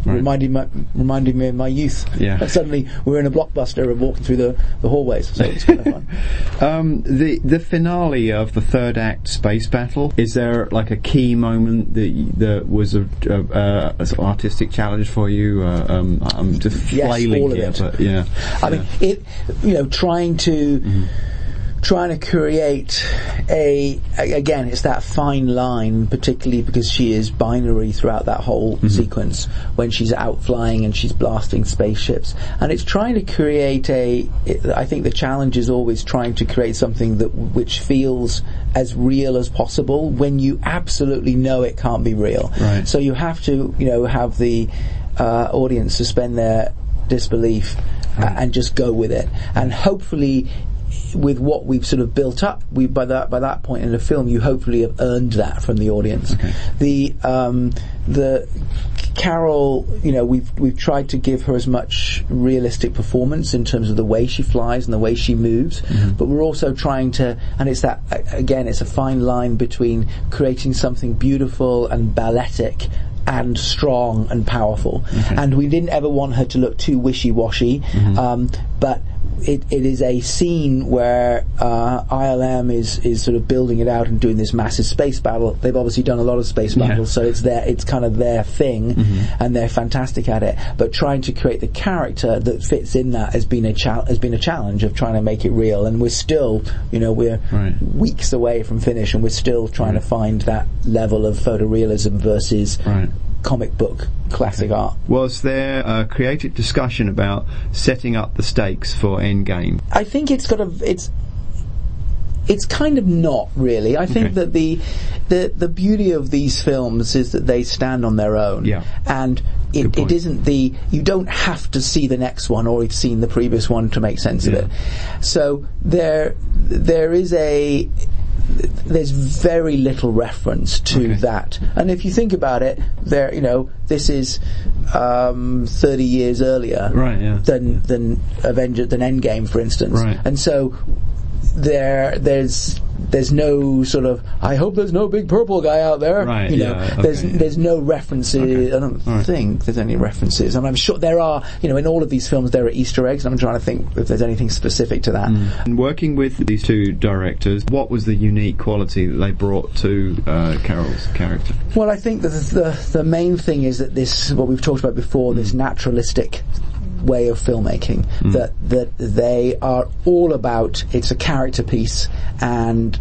reminding me of my youth. Yeah. Suddenly we're in a blockbuster and walking through the hallways, so it's kind of fun. The finale of the third act space battle, is there like a key moment that was a sort of artistic challenge for you? I'm just flailing all of here, it. but yeah. I mean, trying to create again, it's that fine line, particularly because she is binary throughout that whole sequence when she's out flying and she's blasting spaceships, and it's trying to create I think the challenge is always trying to create something which feels as real as possible when you absolutely know it can't be real. Right. So you have to have the audience suspend their disbelief and just go with it, and hopefully with what we've sort of built up, by that point in the film, you hopefully have earned that from the audience. Okay. The Carol, we've tried to give her as much realistic performance in terms of the way she flies and the way she moves, but we're also trying to, and it's that again, it's a fine line between creating something beautiful and balletic and strong and powerful. Okay. And we didn't ever want her to look too wishy-washy, but it is a scene where ILM is sort of building it out and doing this massive space battle. They've obviously done a lot of space battles, so it's kind of their thing, and they're fantastic at it. But trying to create the character that fits in that has been a challenge of trying to make it real. And we're still, we're weeks away from finish, and we're still trying to find that level of photorealism versus comic book classic art. Was there a creative discussion about setting up the stakes for Endgame? I think it's kind of not really. I think that the beauty of these films is that they stand on their own. Yeah. And it isn't you don't have to see the next one or you've seen the previous one to make sense of it. So there's very little reference to that, and if you think about it, this is 30 years earlier than Endgame, for instance, and so there's no sort of, I hope there's no big purple guy out there. There's no references. I don't think there's any references. And I'm sure there are, in all of these films there are Easter eggs, and I'm trying to think if there's anything specific to that. And working with these two directors, what was the unique quality that they brought to Carol's character? Well, I think that the main thing is that what we've talked about before, this naturalistic way of filmmaking, that they are all about. It's a character piece, and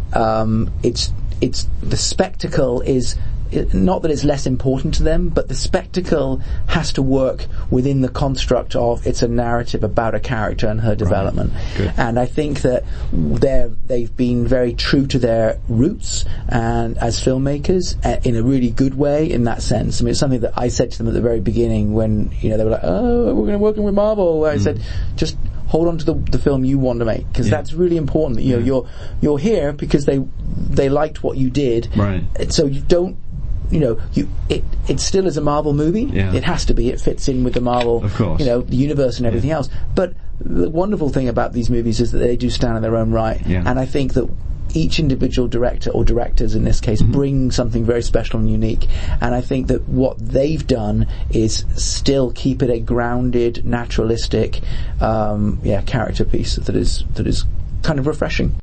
it's the spectacle is not that it's less important to them, but the spectacle has to work within the construct of it's a narrative about a character and her development. And I think that they've been very true to their roots and as filmmakers in a really good way in that sense. I mean, it's something that I said to them at the very beginning when they were like, "Oh, we're going to work with Marvel." I said, just hold on to the film you want to make, because that's really important. That you're here because they liked what you did, so you don't. It still is a Marvel movie. It has to be. It fits in with the Marvel, of course, the universe and everything else. But the wonderful thing about these movies is that they do stand in their own right. And I think that each individual director, or directors in this case, bring something very special and unique. And I think that what they've done is still keep it a grounded, naturalistic, character piece that is kind of refreshing.